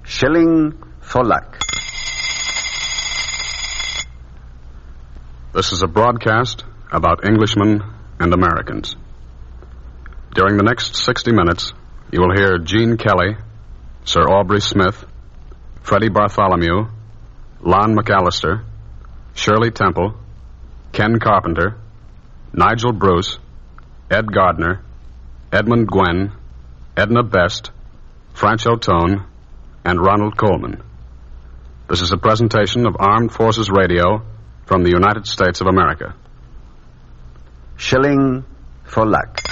Shilling for luck. This is a broadcast about Englishmen and Americans. During the next 60 minutes, you will hear Gene Kelly, Sir Aubrey Smith, Freddie Bartholomew, Lon McAllister, Shirley Temple, Ken Carpenter, Nigel Bruce, Ed Gardner, Edmund Gwen, Edna Best, Francho Tone, and Ronald Coleman. This is a presentation of Armed Forces Radio from the United States of America. Shilling for luck.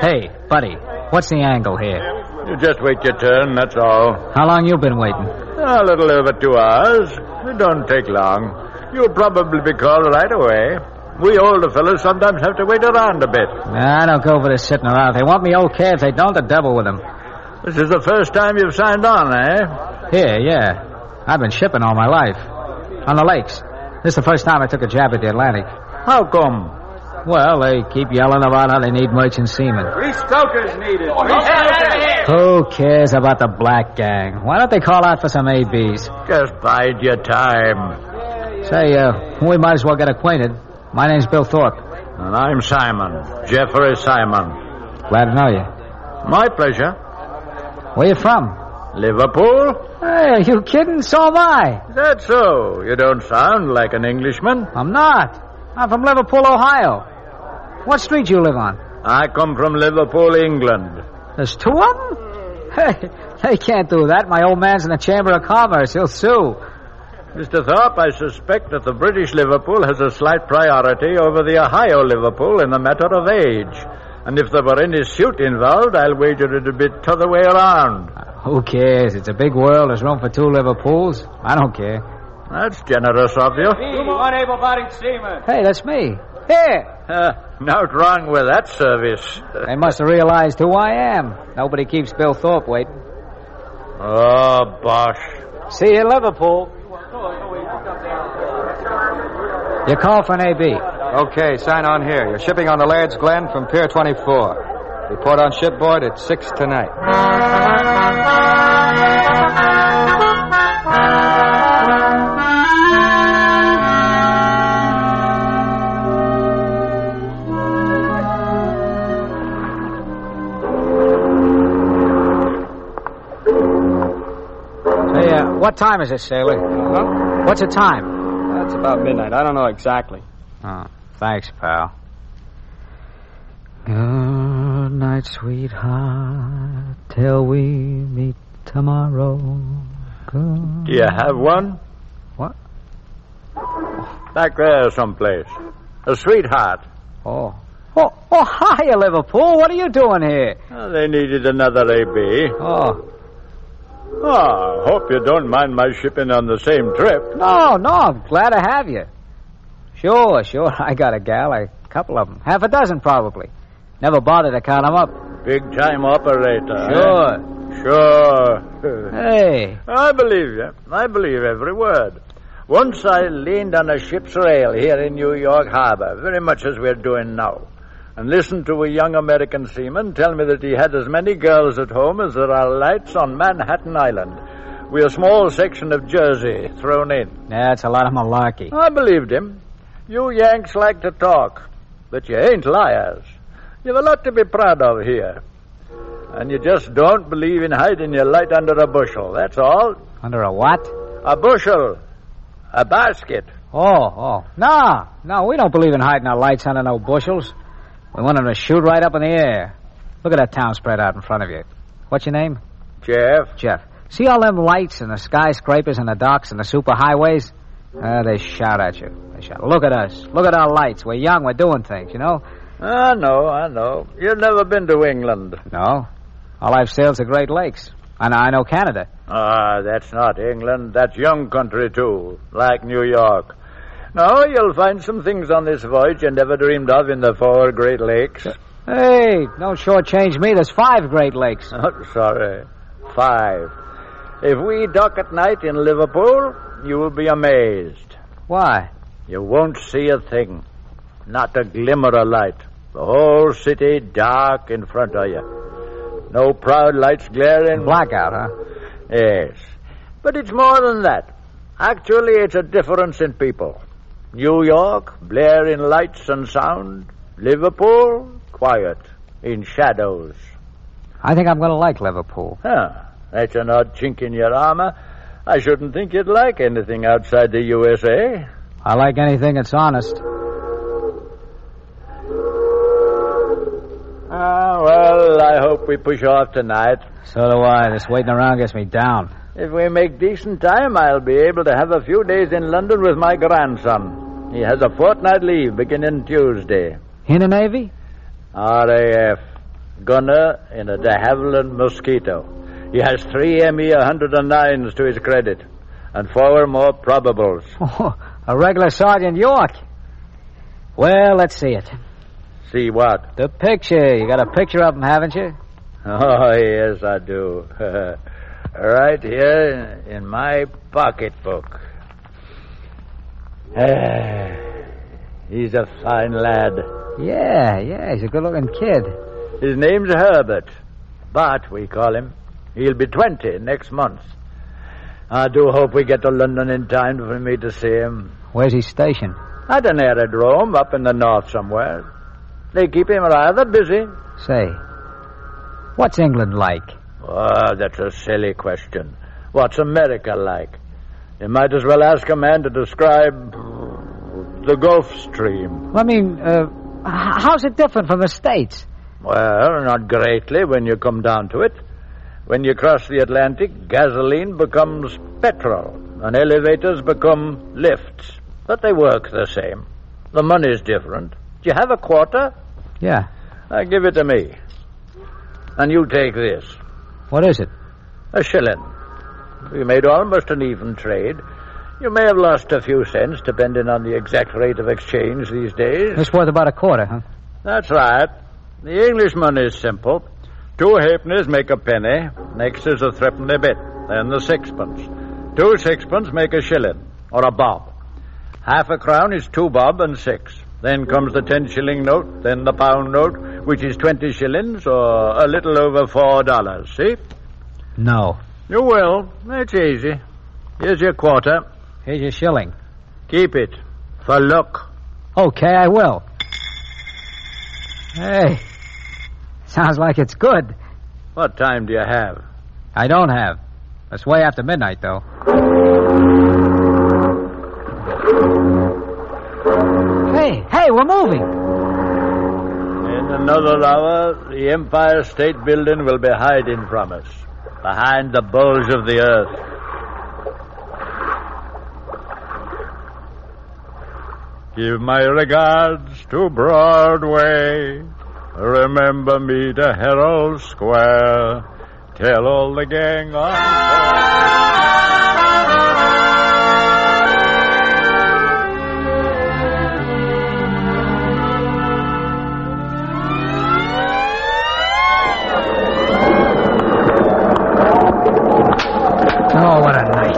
Hey, buddy, what's the angle here? You just wait your turn, that's all. How long you been waiting? A little over 2 hours. It don't take long. You'll probably be called right away. We older fellas sometimes have to wait around a bit. I don't go for this sitting around. They want me okay. If they don't, the devil with them. This is the first time you've signed on, eh? Here, yeah. I've been shipping all my life. On the lakes. This is the first time I took a jab at the Atlantic. How come? Well, they keep yelling about how they need merchant seamen. 3 stokers needed. 3 stokers. Who cares about the black gang? Why don't they call out for some ABs? Just bide your time. Say, we might as well get acquainted. My name's Bill Thorpe. And I'm Simon. Jeffrey Simon. Glad to know you. My pleasure. Where you from? Liverpool? Hey, are you kidding? So am I. That's so. You don't sound like an Englishman. I'm not. I'm from Liverpool, Ohio. What street you live on? I come from Liverpool, England. There's 2 of them? Hey, they can't do that. My old man's in the Chamber of Commerce. He'll sue. Mr. Thorpe, I suspect that the British Liverpool has a slight priority over the Ohio Liverpool in the matter of age. And if there were any suit involved, I'll wager it'd be t'other way around. Who cares? It's a big world. There's room for 2 Liverpools. I don't care. That's generous of you. One able-bodied seaman. Hey, that's me. Here. Not wrong with that service. They must have realized who I am. Nobody keeps Bill Thorpe waiting. Oh, bosh. See you in Liverpool. You call for an AB. Okay, sign on here. You're shipping on the Laird's Glen from Pier 24. Report on shipboard at 6 tonight. What time is it, sailor? Huh? What's the time? It's about midnight. I don't know exactly. Oh, thanks, pal. Good night, sweetheart, till we meet tomorrow. Good. Do you have one? What? Back there someplace. A sweetheart. Oh, hiya, Liverpool. What are you doing here? Oh, they needed another AB. Oh, hope you don't mind my shipping on the same trip. no, I'm glad to have you. Sure. I got a gal, a couple of them. 6 probably. Never bothered to count them up. Big-time operator. Sure. Sure. Hey. I believe you. I believe every word. Once I leaned on a ship's rail here in New York Harbor, very much as we're doing now, and listened to a young American seaman tell me that he had as many girls at home as there are lights on Manhattan Island, with a small section of Jersey thrown in. That's a lot of malarkey. I believed him. You Yanks like to talk, but you ain't liars. You've a lot to be proud of here. And you just don't believe in hiding your light under a bushel, that's all. Under a what? A bushel. A basket. Oh. No, we don't believe in hiding our lights under no bushels. We want them to shoot right up in the air. Look at that town spread out in front of you. What's your name? Jeff. See all them lights and the skyscrapers and the docks and the superhighways? They shout at you. They shout, look at us. Look at our lights. We're young. We're doing things, you know? I know. You've never been to England. No. All I've sailed the Great Lakes. And I know Canada. That's not England. That's young country, too. Like New York. No, you'll find some things on this voyage you never dreamed of in the 4 Great Lakes. Hey, don't shortchange me. There's 5 Great Lakes. Oh, sorry. 5. If we dock at night in Liverpool, you will be amazed. Why? You won't see a thing. Not a glimmer of light. The whole city dark in front of you. No proud lights glaring. Blackout, huh? Yes. But it's more than that. Actually, it's a difference in people. New York, blaring lights and sound. Liverpool, quiet, in shadows. I think I'm going to like Liverpool. That's an odd chink in your armor. I shouldn't think you'd like anything outside the USA. I like anything that's honest. Well, I hope we push off tonight. So do I. This waiting around gets me down. If we make decent time, I'll be able to have a few days in London with my grandson. He has a fortnight leave beginning Tuesday. In the Navy? RAF. Gunner in a de Havilland Mosquito. He has 3 ME 109s to his credit. And 4 more probables. Oh, a regular Sergeant York. Well, let's see it. See what? The picture. You got a picture of him, haven't you? Oh, yes, I do. Right here in my pocketbook. He's a fine lad. Yeah, he's a good-looking kid. His name's Herbert. Bart, we call him. He'll be 20 next month. I do hope we get to London in time for me to see him. Where's he stationed? At an aerodrome up in the north somewhere. They keep him rather busy. Say, what's England like? Oh, that's a silly question. What's America like? You might as well ask a man to describe the Gulf Stream. I mean, how's it different from the States? Well, not greatly when you come down to it. When you cross the Atlantic, gasoline becomes petrol, and elevators become lifts. But they work the same. The money's different. Do you have a quarter? Yeah. Give it to me. And you take this. What is it? A shilling. We made almost an even trade. You may have lost a few cents, depending on the exact rate of exchange these days. It's worth about a quarter, huh? That's right. The English money is simple. 2 halfpennies make a penny. Next is a threepenny bit. Then the sixpence. 2 sixpence make a shilling, or a bob. Half a crown is 2 bob and 6. Then comes the 10-shilling note, then the pound note, which is 20 shillings, or a little over $4. See? No. You will. It's easy. Here's your quarter. Here's your shilling. Keep it. For luck. Okay, I will. Hey, sounds like it's good. What time do you have? I don't have. It's way after midnight, though. Hey, we're moving. In another hour, the Empire State Building will be hiding from us, behind the bulge of the earth. Give my regards to Broadway. Remember me to Herald Square. Tell all the gang on. Oh, what a night.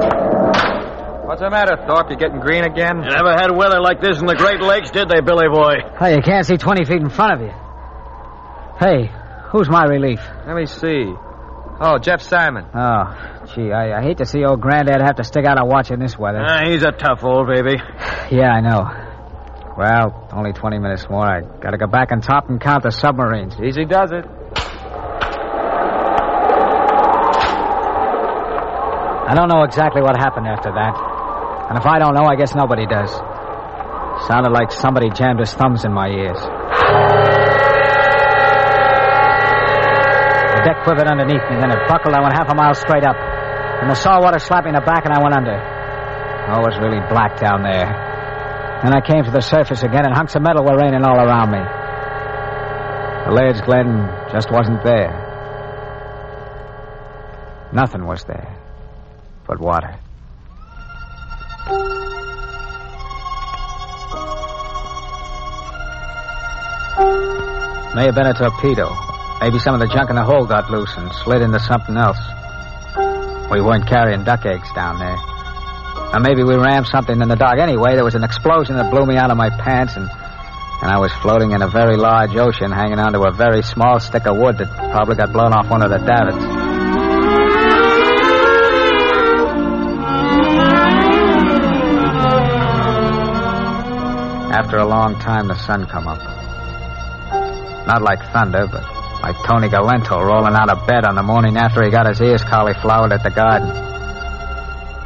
What's the matter, Thorpe? You getting green again? You never had weather like this in the Great Lakes, did they, Billy boy? Hey, you can't see 20 feet in front of you. Hey, who's my relief? Let me see. Oh, Jeff Simon. Oh, gee, I hate to see old Granddad have to stick out a watch in this weather. He's a tough old baby. Yeah, I know. Well, only 20 minutes more. I gotta go back on top and count the submarines. Easy does it. I don't know exactly what happened after that. And if I don't know, I guess nobody does. Sounded like somebody jammed his thumbs in my ears. The deck quivered underneath me, then it buckled. I went half a mile straight up. And the salt water slapped me in the back, and I went under. Oh, it was really black down there. Then I came to the surface again, and hunks of metal were raining all around me. The Laird's Glen just wasn't there. Nothing was there but water. May have been a torpedo. Maybe some of the junk in the hull got loose and slid into something else. We weren't carrying duck eggs down there. Or maybe we rammed something in the dark. Anyway, there was an explosion that blew me out of my pants, and I was floating in a very large ocean hanging onto a very small stick of wood that probably got blown off one of the davits. After a long time, the sun come up. Not like thunder, but like Tony Galento rolling out of bed on the morning after he got his ears cauliflowered at the garden.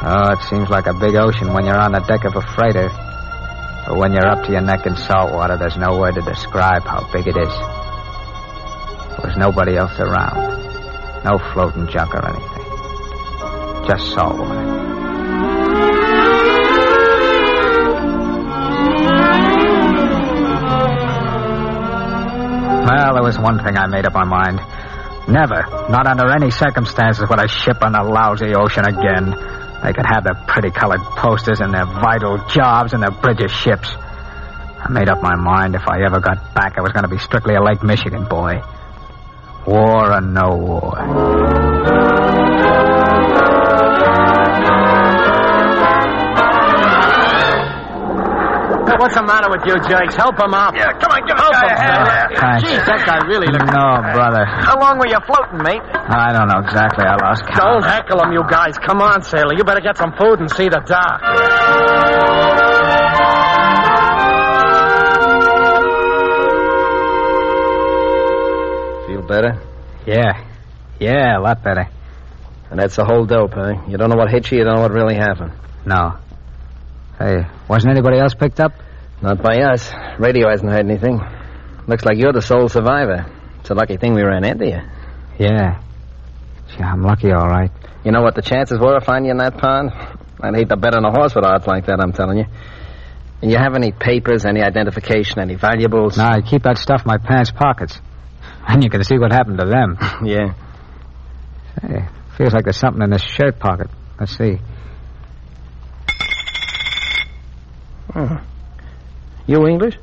Oh, it seems like a big ocean when you're on the deck of a freighter. But when you're up to your neck in salt water, there's no word to describe how big it is. There was nobody else around. No floating junk or anything. Just salt water. Well, there was one thing I made up my mind. Never, not under any circumstances, would I ship on the lousy ocean again. They could have their pretty colored posters and their vital jobs and their British ships. I made up my mind if I ever got back, I was going to be strictly a Lake Michigan boy. War or no war. What's the matter with you, Jakes? Help him up. Yeah, come on, give us Help a him, hand. Thanks. Geez, that guy really looks... No, brother. How long were you floating, mate? I don't know exactly. I lost count. Don't heckle him, you guys. Come on, sailor. You better get some food and see the dock. Feel better? Yeah, a lot better. And that's the whole dope, huh? You don't know what hit you, you don't know what really happened. No. Hey, wasn't anybody else picked up? Not by us. Radio hasn't heard anything. Looks like you're the sole survivor. It's a lucky thing we ran into you. Yeah. Gee, I'm lucky, all right. You know what the chances were of finding you in that pond? I'd hate to bet on a horse with odds like that, I'm telling you. And you have any papers, any identification, any valuables? No, I keep that stuff in my pants pockets. And you can see what happened to them. Yeah. Hey, feels like there's something in this shirt pocket. Let's see. Oh. You English?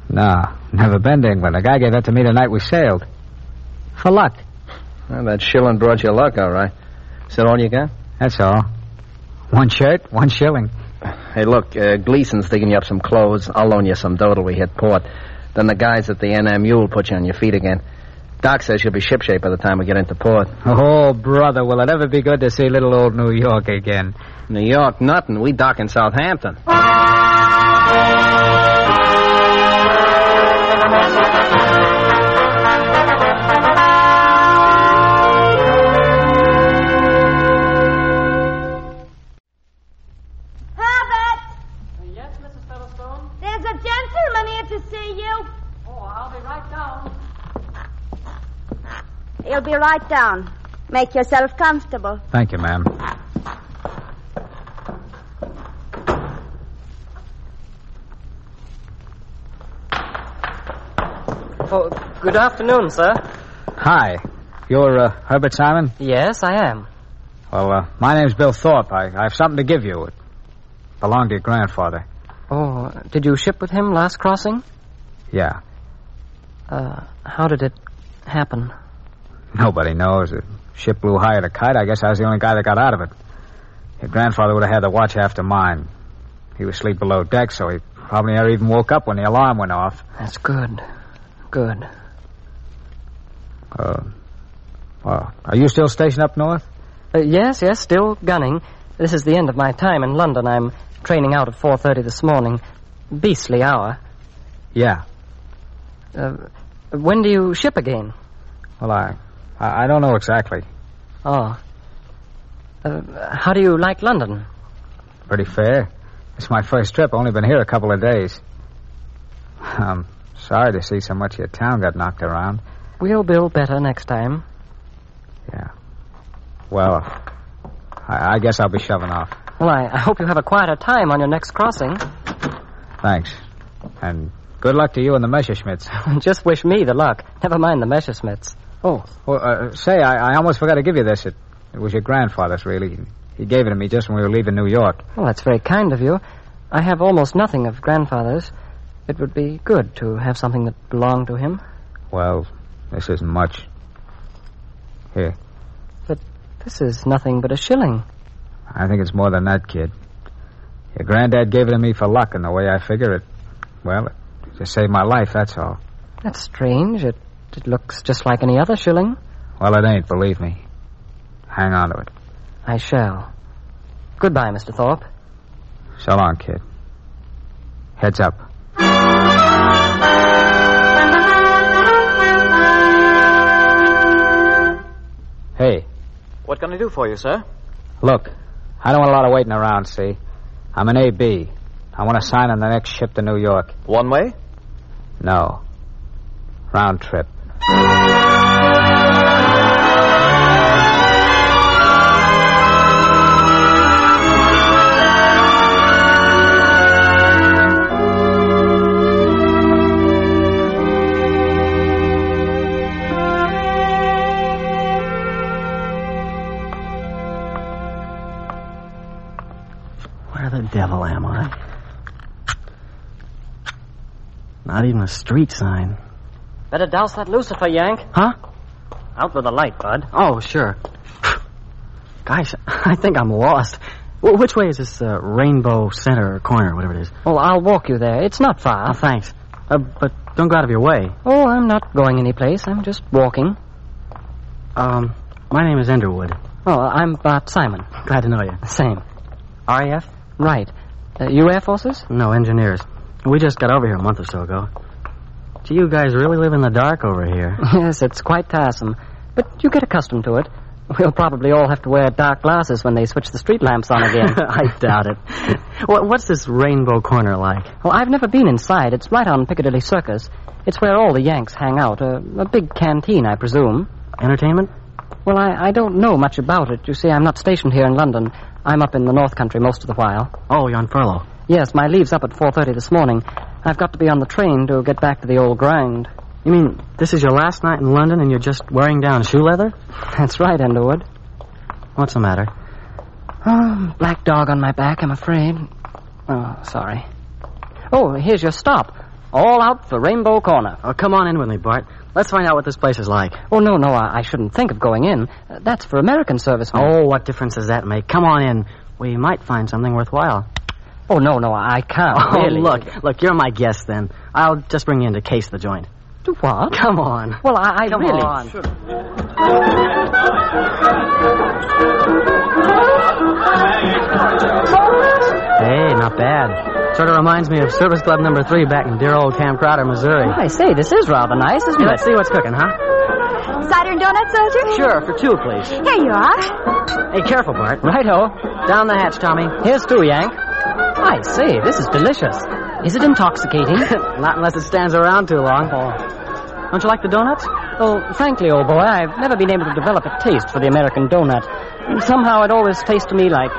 No, never been to England. A guy gave that to me the night we sailed. For luck. Well, that shilling brought you luck, all right. Is that all you got? That's all. One shirt, 1 shilling. Hey, look, Gleason's digging you up some clothes. I'll loan you some dough till we hit port. Then the guys at the NMU will put you on your feet again. Doc says you'll be shipshape by the time we get into port. Oh, brother, will it ever be good to see little old New York again? New York, nothing. We dock in Southampton. You'll be right down. Make yourself comfortable. Thank you, ma'am. Oh, good afternoon, sir. Hi. You're, Herbert Simon? Yes, I am. Well, my name's Bill Thorpe. I have something to give you. It belonged to your grandfather. Oh, did you ship with him last crossing? Yeah. How did it happen? Nobody knows. The ship blew high at a kite. I guess I was the only guy that got out of it. Your grandfather would have had the watch after mine. He was asleep below deck, so he probably never even woke up when the alarm went off. That's good. Good. Well, are you still stationed up north? Yes, still gunning. This is the end of my time in London. I'm training out at 4:30 this morning. Beastly hour. Yeah. When do you ship again? Well, I don't know exactly. Oh. How do you like London? Pretty fair. It's my first trip. Only been here a couple of days. I'm sorry to see so much of your town got knocked around. We'll build better next time. Yeah. Well, I guess I'll be shoving off. Well, I hope you have a quieter time on your next crossing. Thanks. And good luck to you and the Messerschmitts. Just wish me the luck. Never mind the Messerschmitts. Oh, well, say, I almost forgot to give you this. It was your grandfather's, really. He gave it to me just when we were leaving New York. Well, that's very kind of you. I have almost nothing of grandfather's. It would be good to have something that belonged to him. Well, this isn't much. Here. But this is nothing but a shilling. I think it's more than that, kid. Your granddad gave it to me for luck, and the way I figure it, well, it just saved my life, that's all. That's strange. It looks just like any other shilling. Well, it ain't, believe me. Hang on to it. I shall. Goodbye, Mr. Thorpe. So long, kid. Heads up. Hey. What can I do for you, sir? Look, I don't want a lot of waiting around, see? I'm an AB. I want to sign on the next ship to New York. One way? No. Round trip. Where the devil am I? Not even a street sign. Better douse that lucifer, Yank. Huh? Out with the light, bud. Oh, sure. Gosh, I think I'm lost. Which way is this Rainbow Center or corner, whatever it is? Well, I'll walk you there. It's not far. Oh, thanks. But don't go out of your way. Oh, I'm not going anyplace. I'm just walking. My name is Underwood. Oh, I'm Bart Simon. Glad to know you. Same. RAF? Right. You Air Forces? No, engineers. We just got over here a month or so ago. Do you guys really live in the dark over here? Yes, it's quite tiresome. But you get accustomed to it. We'll probably all have to wear dark glasses when they switch the street lamps on again. I doubt it. What's this Rainbow Corner like? Well, I've never been inside. It's right on Piccadilly Circus. It's where all the Yanks hang out. A big canteen, I presume. Entertainment? Well, I don't know much about it. You see, I'm not stationed here in London. I'm up in the North Country most of the while. Oh, you're on furlough? Yes, my leave's up at 4:30 this morning. I've got to be on the train to get back to the old grind. You mean this is your last night in London and you're just wearing down shoe leather? That's right, Underwood. What's the matter? Oh, black dog on my back, I'm afraid. Oh, sorry. Oh, here's your stop. All out for Rainbow Corner. Oh, come on in with me, Bart. Let's find out what this place is like. Oh, no, I shouldn't think of going in. That's for American servicemen. Oh, what difference does that make? Come on in. We might find something worthwhile. Oh, no, I can't. Oh, really. Look, you're my guest then. I'll just bring you in to case the joint. Do what? Come on. Well, I Come really... on. Hey, not bad. Sort of reminds me of Service Club number 3 back in dear old Camp Crowder, Missouri. I say, this is rather nice, isn't it? Let's see what's cooking, huh? Cider and donuts, soldier? Sure, for 2, please. Here you are. Hey, careful, Bart. Righto. Down the hatch, Tommy. Here's 2, Yank. I say, this is delicious. Is it intoxicating? Not unless it stands around too long. Don't you like the donuts? Well, frankly, old boy, I've never been able to develop a taste for the American donut. Somehow it always tastes to me like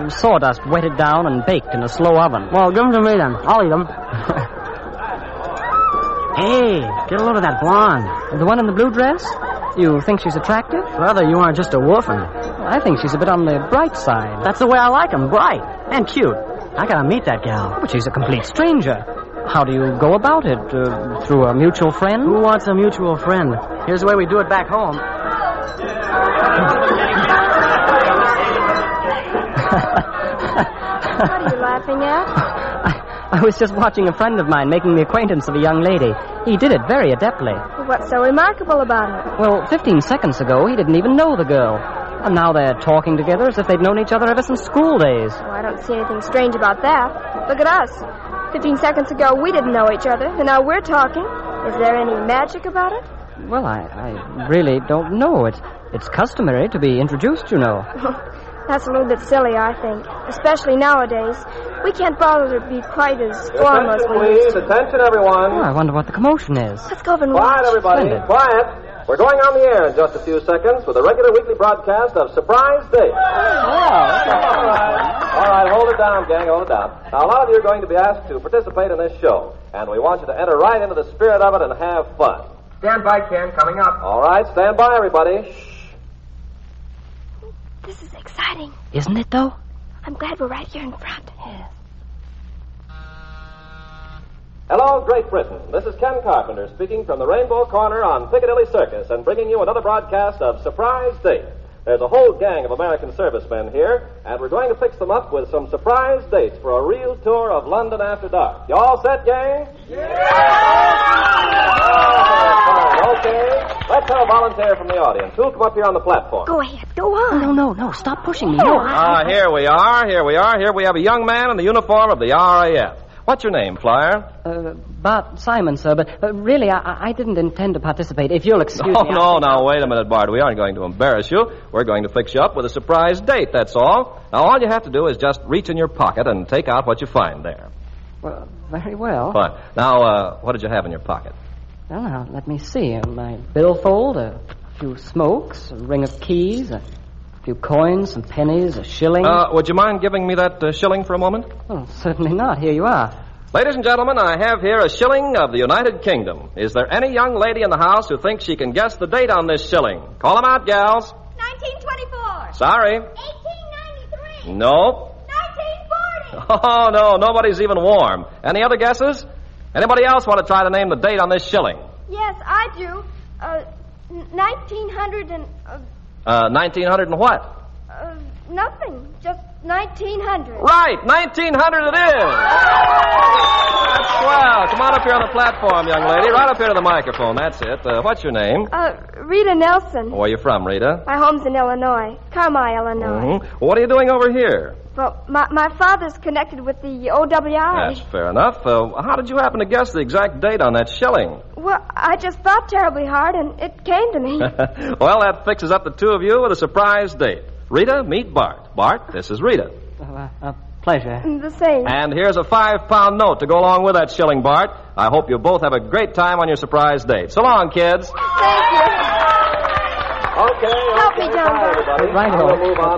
sawdust wetted down and baked in a slow oven. Well, give them to me then. I'll eat them. Hey, get a load of that blonde. The one in the blue dress? You think she's attractive? Brother, you aren't just a woofing. I think she's a bit on the bright side. That's the way I like them, bright and cute. I gotta meet that gal. But she's a complete stranger. How do you go about it? Through a mutual friend? Who wants a mutual friend? Here's the way we do it back home. What are you laughing at? I was just watching a friend of mine making the acquaintance of a young lady. He did it very adeptly. What's so remarkable about it? Well, 15 seconds ago, he didn't even know the girl. And now they're talking together as if they'd known each other ever since school days. Oh, I don't see anything strange about that. Look at us. 15 seconds ago, we didn't know each other, and now we're talking. Is there any magic about it? Well, I really don't know. It's customary to be introduced, you know. That's a little bit silly, I think. Especially nowadays. We can't bother to be quite as formal as we used to. Attention, everyone. Oh, I wonder what the commotion is. Let's go over and watch. Quiet, everybody. Splendid. Quiet. We're going on the air in just a few seconds with a regular weekly broadcast of Surprise Date. All right, hold it down, gang, hold it down. Now, a lot of you are going to be asked to participate in this show, and we want you to enter right into the spirit of it and have fun. Stand by, Ken. Coming up. All right, stand by, everybody. Shh. This is exciting. Isn't it, though? I'm glad we're right here in front. Yes. Hello, Great Britain. This is Ken Carpenter speaking from the Rainbow Corner on Piccadilly Circus and bringing you another broadcast of Surprise Date. There's a whole gang of American servicemen here, and we're going to fix them up with some surprise dates for a real tour of London after dark. You all set, gang? Yeah! Okay. Let's have a volunteer from the audience. Who'll come up here on the platform? Go ahead. Go on. No. Stop pushing me. No. Here we are. Here we have a young man in the uniform of the RAF. What's your name, Flyer? Bart Simon, sir, but really, I didn't intend to participate. If you'll excuse me. No, now, wait a minute, Bart. We aren't going to embarrass you. We're going to fix you up with a surprise date, that's all. Now, all you have to do is just reach in your pocket and take out what you find there. Well, very well. Fine. Now, what did you have in your pocket? Well, now, let me see. My billfold, a few smokes, a ring of keys, a few coins, some pennies, a shilling. Would you mind giving me that shilling for a moment? Oh, certainly not. Here you are. Ladies and gentlemen, I have here a shilling of the United Kingdom. Is there any young lady in the house who thinks she can guess the date on this shilling? Call them out, gals. 1924. Sorry. 1893. Nope. 1940. Oh, no, nobody's even warm. Any other guesses? Anybody else want to try to name the date on this shilling? Yes, I do. 1900 and... 1900 and what? Nothing. Just 1900. Right, 1900 it is. That's swell. Come on up here on the platform, young lady. Right up here to the microphone. That's it. What's your name? Rita Nelson. Where are you from, Rita? My home's in Illinois. Carmi, Illinois. Mm-hmm. Well, what are you doing over here? Well, my father's connected with the OWI. That's fair enough. How did you happen to guess the exact date on that shilling? Well, I just thought terribly hard, and it came to me. Well, that fixes up the two of you with a surprise date. Rita, meet Bart. Bart, this is Rita. A pleasure. The same. And here's a £5 note to go along with that shilling, Bart. I hope you both have a great time on your surprise date. So long, kids. Thank you. Okay. Help me down, Bart. Right,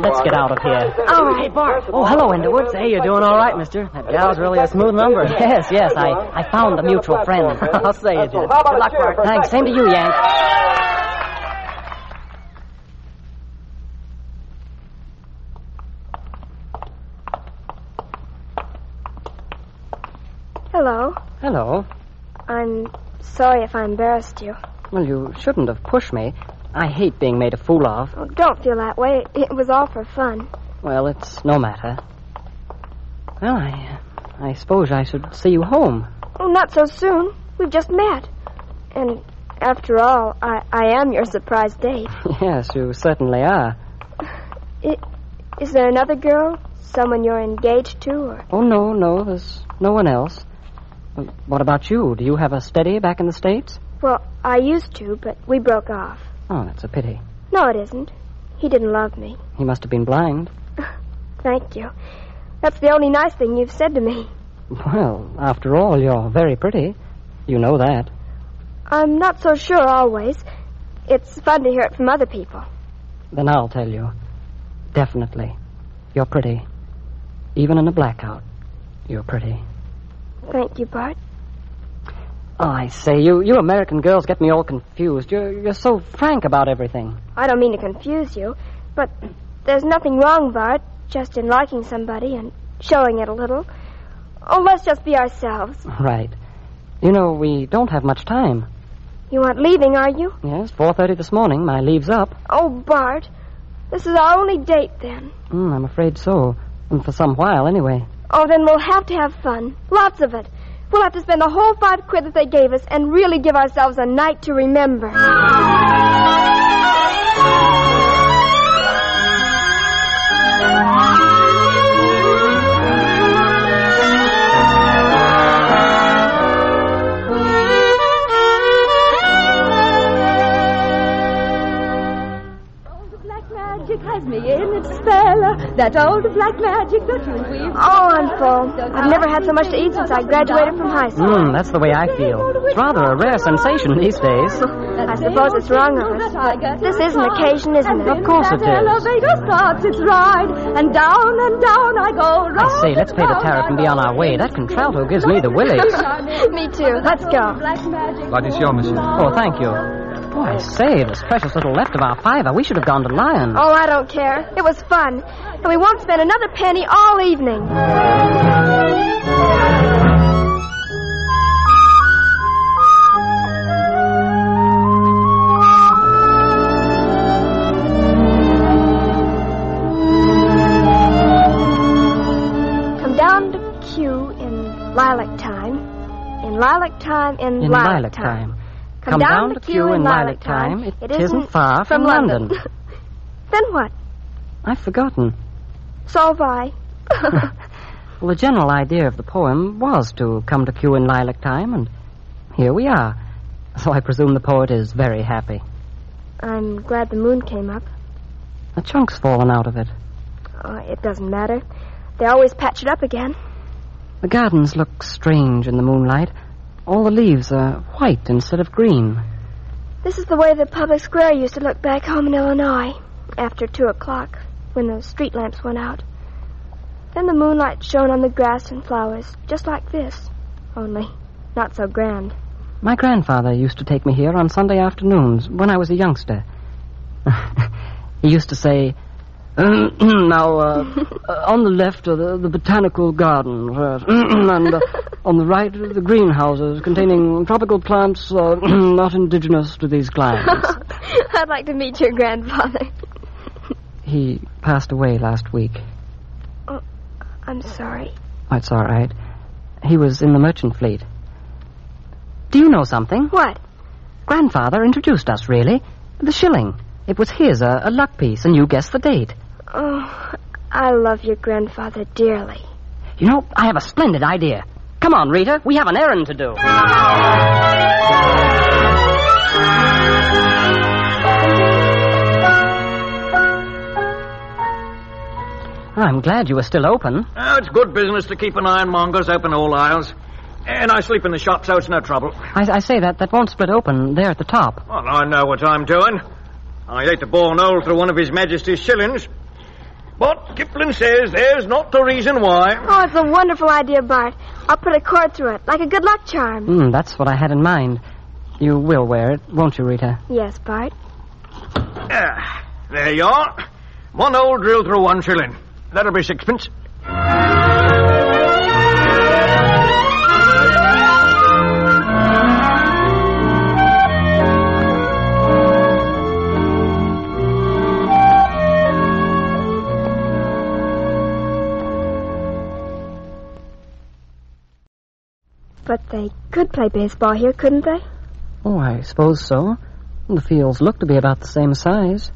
let's get out of here. All right. Hey, Bart. Oh, hello, Underwood. Hey, you're doing all right, mister. That gal's really a smooth number. Yes. I found a mutual friend. I'll say it, Jed. Good luck, Bart. Thanks. Same to you, Yank. Hello. Hello. I'm sorry if I embarrassed you. Well, you shouldn't have pushed me. I hate being made a fool of. Oh, don't feel that way. It was all for fun. Well, it's no matter. Well, I suppose I should see you home. Oh, not so soon. We've just met. And after all, I am your surprise date. Yes, you certainly are. Is there another girl? Someone you're engaged to? Or? Oh, no. There's no one else. What about you? Do you have a steady back in the States? Well, I used to, but we broke off. Oh, that's a pity. No, it isn't. He didn't love me. He must have been blind. Thank you. That's the only nice thing you've said to me. Well, after all, you're very pretty. You know that. I'm not so sure always. It's fun to hear it from other people. Then I'll tell you. Definitely. You're pretty. Even in a blackout, you're pretty. Thank you, Bart. Oh, I say, you American girls get me all confused. You're so frank about everything. I don't mean to confuse you, but there's nothing wrong, Bart, just in liking somebody and showing it a little. Oh, let's just be ourselves. Right. You know, we don't have much time. You aren't leaving, are you? Yes, 4:30 this morning. My leave's up. Oh, Bart, this is our only date, then. I'm afraid so. And for some while, anyway. Oh, then we'll have to have fun. Lots of it. We'll have to spend the whole $5 that they gave us and really give ourselves a night to remember. Has me in its spell. that old black magic that you weave. Oh, I'm full. I've never had so much to eat since I graduated from high school. That's the way I feel. It's rather a rare sensation these days. I suppose it's wrong of us. This is an occasion, isn't it? Of course it is. Elevator starts its ride, and down I go. I say, let's pay the tariff and be on our way. That contralto gives me the willies. Me too. Let's go. L'addition, monsieur. Oh, thank you. Oh, I say, this precious little left of our $5. We should have gone to Lyons. Oh, I don't care. It was fun. And we won't spend another penny all evening. Come down to Q in lilac time. In lilac time, in lilac time. Come down to Q in lilac time. It isn't far from London. Then what? I've forgotten. So have I. Well, the general idea of the poem was to come to Q in lilac time, and here we are. So I presume the poet is very happy. I'm glad the moon came up. A chunk's fallen out of it. It doesn't matter. They always patch it up again. The gardens look strange in the moonlight. All the leaves are white instead of green. This is the way the public square used to look back home in Illinois after 2 o'clock when the street lamps went out. Then the moonlight shone on the grass and flowers, just like this, only not so grand. My grandfather used to take me here on Sunday afternoons when I was a youngster. He used to say, now, on the left are the botanical gardens, and on the right are the greenhouses containing tropical plants not indigenous to these climes. I'd like to meet your grandfather. He passed away last week. Oh, I'm sorry. That's all right. He was in the merchant fleet. Do you know something? What? Grandfather introduced us, really. The shilling. It was his, a luck piece, and you guessed the date. Oh, I love your grandfather dearly. You know, I have a splendid idea. Come on, Rita. We have an errand to do. I'm glad you were still open. Oh, it's good business to keep an ironmonger's open all aisles. And I sleep in the shop, so it's no trouble. I say that won't split open there at the top. Well, I know what I'm doing. I hate to bore an hole through one of His Majesty's shillings. But Kipling says there's not the reason why. Oh, it's a wonderful idea, Bart. I'll put a cord through it, like a good luck charm. That's what I had in mind. You will wear it, won't you, Rita? Yes, Bart. There you are. One hole drilled through 1 shilling. That'll be 6pence. But they could play baseball here, couldn't they? Oh, I suppose so. The fields look to be about the same size.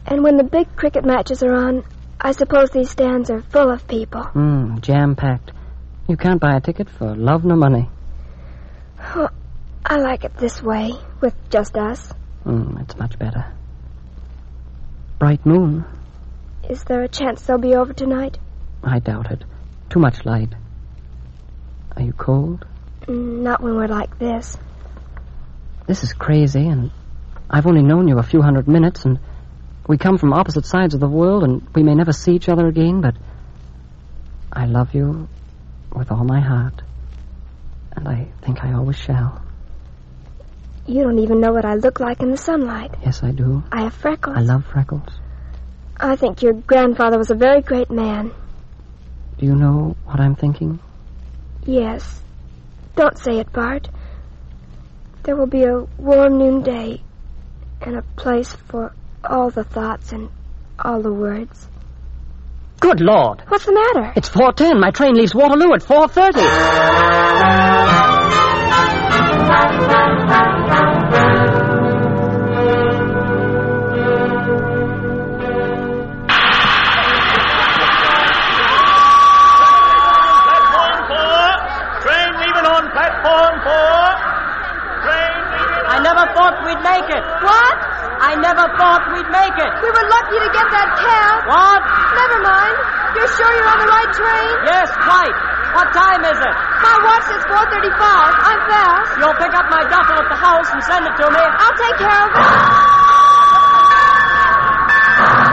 And when the big cricket matches are on, I suppose these stands are full of people. Jam-packed. You can't buy a ticket for love nor money. Oh, I like it this way, with just us. It's much better. Bright moon. Is there a chance they'll be over tonight? I doubt it. Too much light. Are you cold? Not when we're like this. This is crazy, and I've only known you a few hundred minutes, and we come from opposite sides of the world, and we may never see each other again, but I love you with all my heart, and I think I always shall. You don't even know what I look like in the sunlight. Yes, I do. I have freckles. I love freckles. I think your grandfather was a very great man. Do you know what I'm thinking? Yes. Don't say it, Bart. There will be a warm noonday and a place for all the thoughts and all the words. Good Lord. What's the matter? It's 4:10. My train leaves Waterloo at 4:30. I never thought we'd make it. What? I never thought we'd make it. We were lucky to get that cab. What? Never mind. You're sure you're on the right train? Yes, right. What time is it? My watch says 4:35. I'm fast. You'll pick up my duffel at the house and send it to me. I'll take care of it.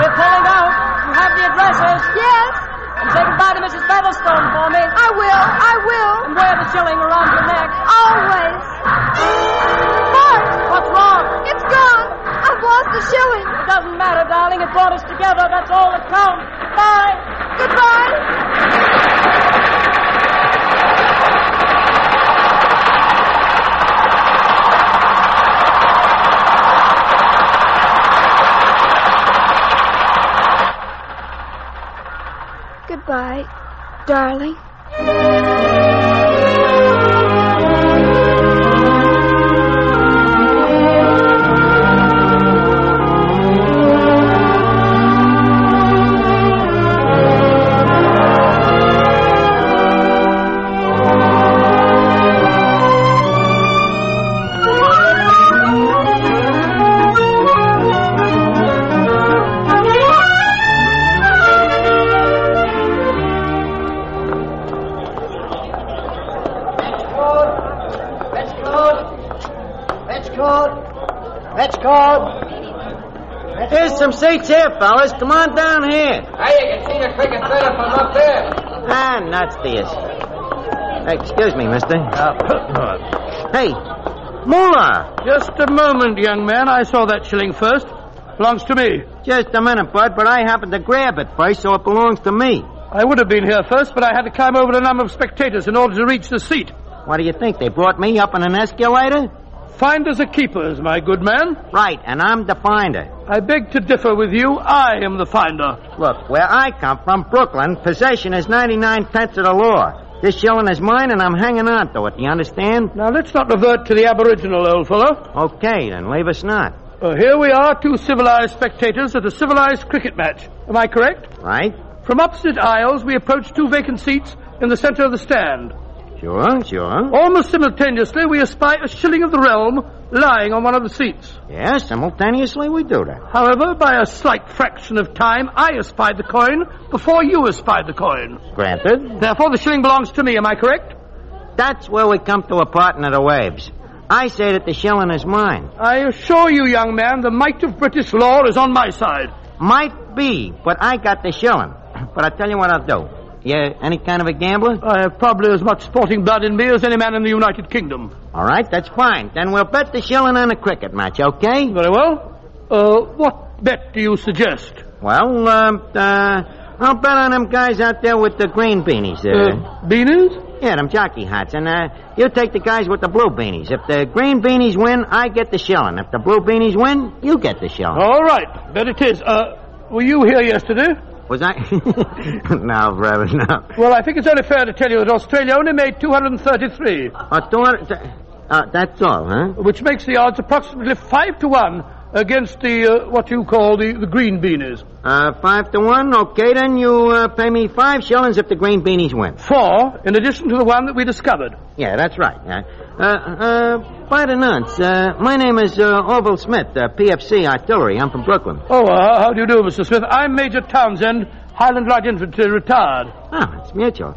We're pulling out. You have the addresses. Yes. And say goodbye to Mrs. Featherstone for me. I will. And wear the shilling around your neck. Always. Bart! What's wrong? It's gone. I've lost the shilling. It doesn't matter, darling. It brought us together. That's all that counts. Bye. Goodbye. Goodbye, darling. There's some seats here, fellas. Come on down here. Hey, you can see the cricket better from up there. Ah, nuts to you. Excuse me, mister. Hey, Moolah. Just a moment, young man. I saw that shilling first. Belongs to me. Just a minute, Bud, but I happened to grab it first, so it belongs to me. I would have been here first, but I had to climb over a number of spectators in order to reach the seat. What do you think? They brought me up in an escalator? Finders are keepers, my good man. Right, and I'm the finder. I beg to differ with you. I am the finder. Look, where I come from, Brooklyn, possession is 99 pence of the law. This shilling is mine, and I'm hanging on to it. Do you understand? Now, let's not revert to the Aboriginal, old fellow. Okay, then leave us not. Here we are, two civilized spectators at a civilized cricket match. Am I correct? Right. From opposite aisles, we approach two vacant seats in the center of the stand. Sure. Almost simultaneously, we espy a shilling of the realm lying on one of the seats. Yes, simultaneously we do that. However, by a slight fraction of time, I espied the coin before you espied the coin. Granted. Therefore, the shilling belongs to me. Am I correct? That's where we come to a parting of the waves. I say that the shilling is mine. I assure you, young man, the might of British law is on my side. Might be, but I got the shilling. But I tell you what I'll do. You any kind of a gambler? I have probably as much sporting blood in me as any man in the United Kingdom. All right, that's fine. Then we'll bet the shilling on a cricket match, okay? Very well. What bet do you suggest? Well, I'll bet on them guys out there with the green beanies. Beanies? Yeah, them jockey hats. And you take the guys with the blue beanies. If the green beanies win, I get the shilling. If the blue beanies win, you get the shilling. All right, bet it is. Were you here yesterday? Was I? No, brother, no. Well, I think it's only fair to tell you that Australia only made 233. 200... that's all, huh? Which makes the odds approximately 5-1 against the, what you call the green beanies. 5-1? Okay, then you pay me 5 shillings if the green beanies win. 4, in addition to the one that we discovered. Yeah, that's right. By the nuts, my name is Orville Smith, PFC Artillery. I'm from Brooklyn. Oh, how do you do, Mr. Smith? I'm Major Townsend, Highland Light Infantry, retired. Oh, it's mutual.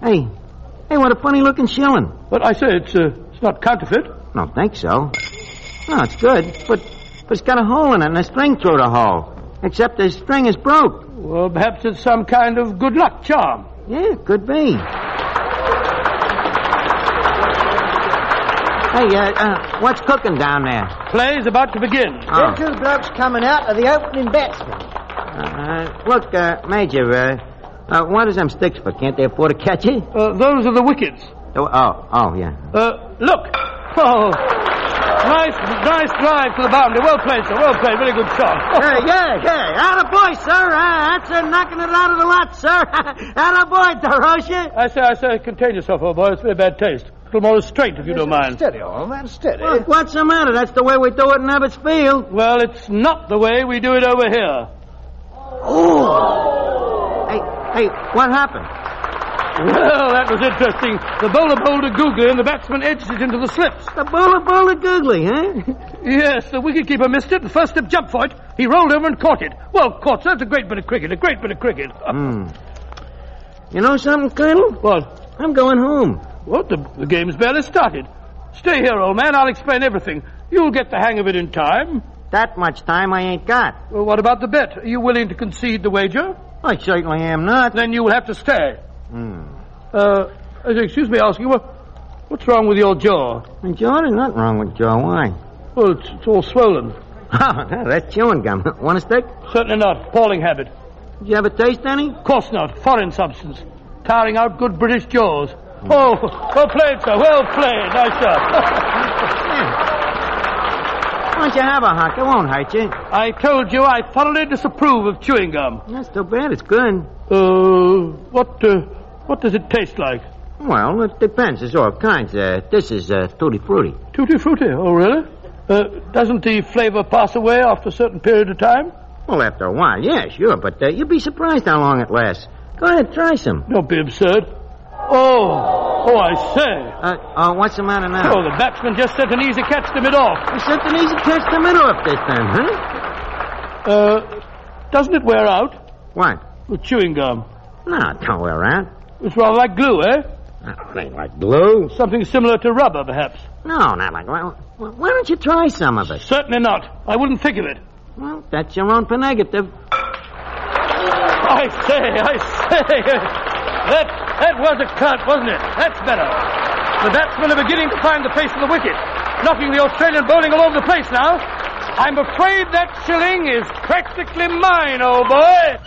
Hey, what a funny-looking shilling. But I say, it's not counterfeit. Don't think so. No, it's good, but it's got a hole in it and a string through the hole. Except the string is broke. Well, perhaps it's some kind of good luck charm. Yeah, could be. Hey, what's cooking down there? Play's about to begin. Oh. Them 2 blokes coming out are the opening batsmen. Look, Major, what is them sticks for? Can't they afford to catch it? Those are the wickets. Oh, yeah. Look. Oh, nice drive to the boundary. Well played, sir. Well played. Very good shot. Yeah. Attaboy, sir. That's knocking it out of the lot, sir. Attaboy, DeRoche. I say, contain yourself, old boy. It's very bad taste. A little more restraint, if you don't mind. Steady, old man, steady. Look, what's the matter? That's the way we do it in Abbott's Field. Well, it's not the way we do it over here. Oh! Hey, what happened? Well, that was interesting. The bowler bowled a googly and the batsman edged it into the slips. The bowler bowled a googly, huh? Yes, the wicketkeeper missed it. The first step jumped for it. He rolled over and caught it. Well caught, sir. That's a great bit of cricket. You know something, Colonel? What? I'm going home. What? The game's barely started. Stay here, old man. I'll explain everything. You'll get the hang of it in time. That much time I ain't got. Well, what about the bet? Are you willing to concede the wager? I certainly am not. Then you will have to stay. Excuse me, I'll ask you, what's wrong with your jaw? My jaw? There's nothing wrong with jaw. Why? Well, it's all swollen. Oh, that's chewing gum. Want a stick? Certainly not. Appalling habit. Did you ever taste any? Of course not. Foreign substance. Tiring out good British jaws. Oh, well played, sir. Well played. Nice shot. Why don't you have a hunk? It won't hurt you. I told you I thoroughly disapprove of chewing gum. That's too bad. It's good. What does it taste like? Well, it depends. There's all kinds. This is Tutti Frutti. Tutti Frutti? Oh, really? Doesn't the flavor pass away after a certain period of time? Well, after a while, yeah, sure. But you'll be surprised how long it lasts. Go ahead, try some. Don't be absurd. Oh, I say. What's the matter now? Oh, the batsman just sent an easy catch to mid-off. He sent an easy catch to mid-off this time, huh? Doesn't it wear out? What? The chewing gum. No, it don't wear out. It's rather like glue, eh? No, it ain't like glue. Something similar to rubber, perhaps. No, not like... Well, why don't you try some of it? Certainly not. I wouldn't think of it. Well, that's your own negative. I say. That was a cut, wasn't it? That's better. The batsmen are beginning to find the face of the wicket, knocking the Australian bowling all over the place now. I'm afraid that Shilling is practically mine, old boy.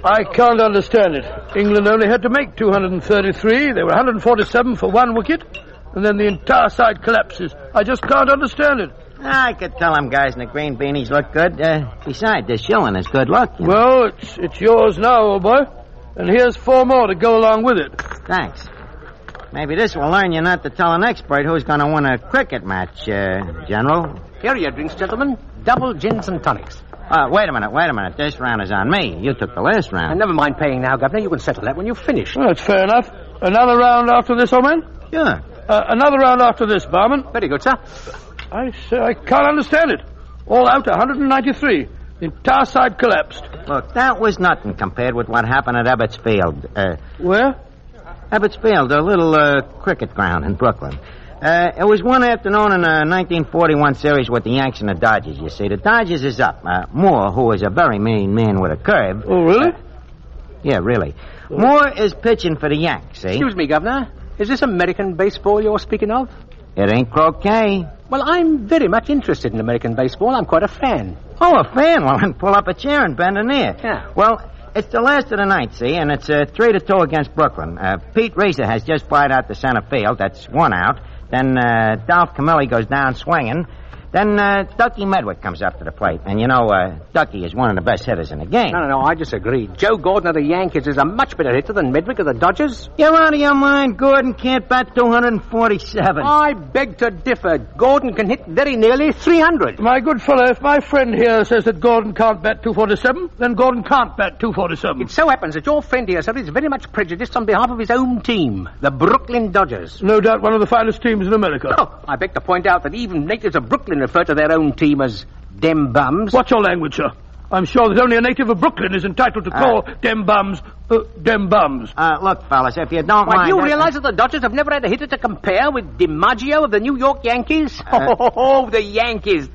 I can't understand it. England only had to make 233. They were 147 for one wicket, and then the entire side collapses. I just can't understand it. I could tell them guys in the green beanies look good. Besides, this Shilling is good luck. You know. Well, it's yours now, old boy. And here's 4 more to go along with it. Thanks. Maybe this will learn you not to tell an expert who's going to win a cricket match, General. Here are your drinks, gentlemen. Double gins and tonics. Wait a minute. This round is on me. You took the last round. And never mind paying now, Governor. You can settle that when you've finished. Well, that's fair enough. Another round after this, old man? Sure. Another round after this, barman. Very good, sir. I say, I can't understand it. All out 193. The entire side collapsed. Look, that was nothing compared with what happened at Ebbets Field. Where? Ebbets Field, a little cricket ground in Brooklyn. It was one afternoon in the 1941 series with the Yanks and the Dodgers, you see. The Dodgers is up. Moore, who is a very mean man with a curve... Oh, really? Yeah, really. Moore is pitching for the Yanks, see? Excuse me, Governor. Is this American baseball you're speaking of? It ain't croquet. Well, I'm very much interested in American baseball. I'm quite a fan. Oh, a fan? Well, then pull up a chair and bend an ear. Yeah. Well, it's the last of the night, see, and it's 3-2 against Brooklyn. Pete Reeser has just fired out to center field. That's 1 out. Then Dolph Camilli goes down swinging. Then Ducky Medwick comes up to the plate. And, you know, Ducky is one of the best hitters in the game. No, I disagree. Joe Gordon of the Yankees is a much better hitter than Medwick of the Dodgers. You're out of your mind. Gordon can't bat 247. I beg to differ. Gordon can hit very nearly 300. My good fellow, if my friend here says that Gordon can't bat 247, then Gordon can't bat 247. It so happens that your friend here, sir, is very much prejudiced on behalf of his own team, the Brooklyn Dodgers. No doubt one of the finest teams in America. Oh, I beg to point out that even natives of Brooklyn refer to their own team as dem bums. Watch your language, sir. I'm sure that only a native of Brooklyn is entitled to call dem bums dem bums. Look, fellas, if you don't mind... You realize that the Dodgers have never had a hitter to compare with DiMaggio of the New York Yankees? The Yankees.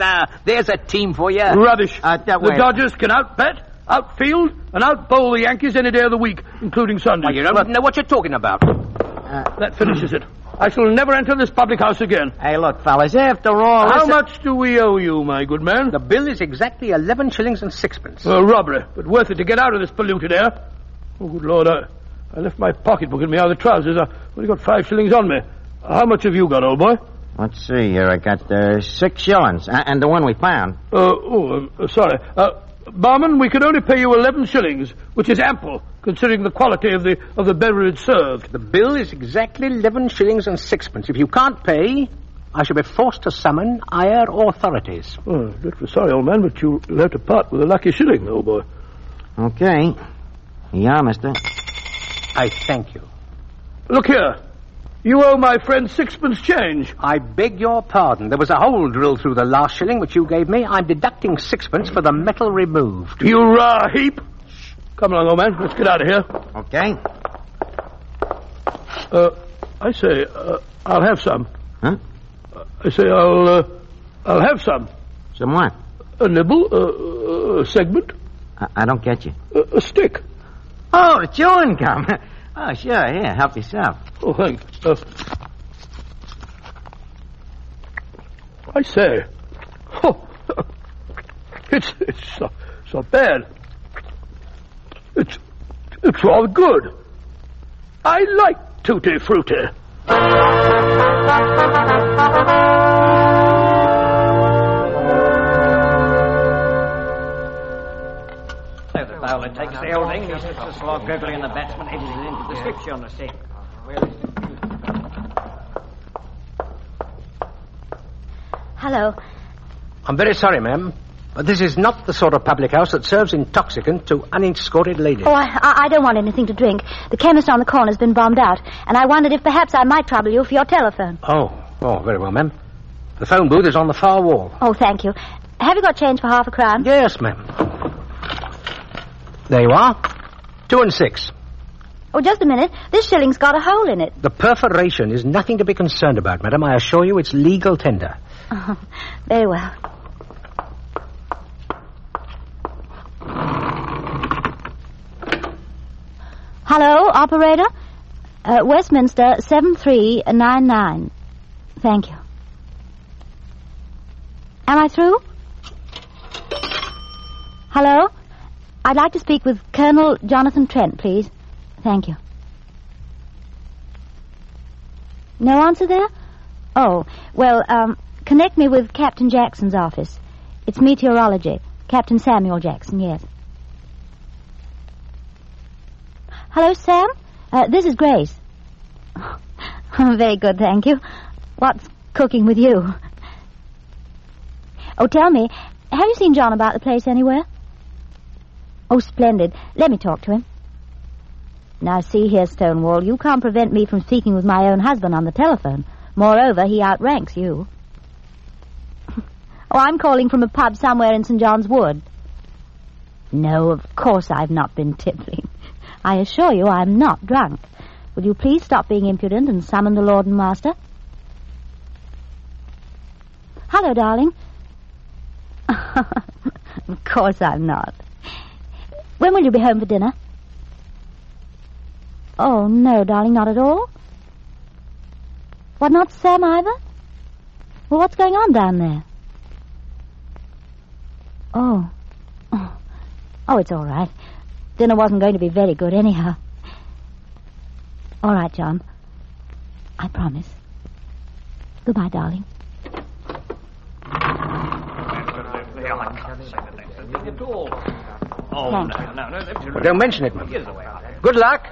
There's a team for you. Rubbish. The Dodgers can outbat, outfield, and outbowl the Yankees any day of the week, including Sunday. Well, you don't know what you're talking about. That finishes it. I shall never enter this public house again. Hey, look, fellas, after all... How much do we owe you, my good man? The bill is exactly 11 shillings and sixpence. Robbery, but worth it to get out of this polluted air. Oh, good Lord, I left my pocketbook in my other trousers. I've only got 5 shillings on me. How much have you got, old boy? Let's see here. I got 6 shillings, and the one we found. Sorry. Barman, we can only pay you 11 shillings, which is ample, considering the quality of the beverage served. The bill is exactly 11 shillings and sixpence. If you can't pay, I shall be forced to summon higher authorities. Oh, dreadfully sorry, old man, but you'll have to part with a lucky shilling, old boy. Okay. Here you are, mister. I thank you. Look here. You owe my friend sixpence change. I beg your pardon. There was a hole drilled through the last shilling which you gave me. I'm deducting sixpence for the metal removed. You raw heap. Come along, old man. Let's get out of here. Okay. I say, I'll have some. Huh? I say, I'll have some. Some what? A nibble, a segment. I don't get you. A stick. Oh, the chewing gum. Oh, sure, here, help yourself. Oh, thanks. I say. Oh, it's so bad. It's rather good. I like Tutti Frutti. The bowler takes the holding, he slips the slog gurgling, and the batsman edges it into the switch on the seam. Hello. I'm very sorry, ma'am, but this is not the sort of public house that serves intoxicant to unescorted ladies. Oh, I don't want anything to drink. The chemist on the corner's been bombed out, and I wondered if perhaps I might trouble you for your telephone. Oh, very well, ma'am. The phone booth is on the far wall. Oh, thank you. Have you got change for half a crown? Yes, ma'am. There you are. 2 and 6. Oh, just a minute. This shilling's got a hole in it. The perforation is nothing to be concerned about, madam. I assure you it's legal tender. Oh, very well. Hello, operator? Westminster 7399. Thank you. Am I through? Hello? I'd like to speak with Colonel Jonathan Trent, please. Thank you. No answer there? Oh, well, connect me with Captain Jackson's office. It's meteorology. Captain Samuel Jackson, yes. Hello, Sam? This is Grace. Very good, thank you. What's cooking with you? Oh, tell me, have you seen John about the place anywhere? Oh, splendid. Let me talk to him. Now, see here, Stonewall, you can't prevent me from speaking with my own husband on the telephone. Moreover, he outranks you. Oh, I'm calling from a pub somewhere in St. John's Wood. No, of course I've not been tippling. I assure you I'm not drunk. Will you please stop being impudent and summon the Lord and Master? Hello, darling. Of course I'm not. When will you be home for dinner? Oh, no, darling, not at all. What, not Sam either? Well, what's going on down there? Oh. Oh, it's all right. Dinner wasn't going to be very good anyhow. All right, John. I promise. Goodbye, darling. Oh, Thank no. Don't mention it, ma'am. Good luck.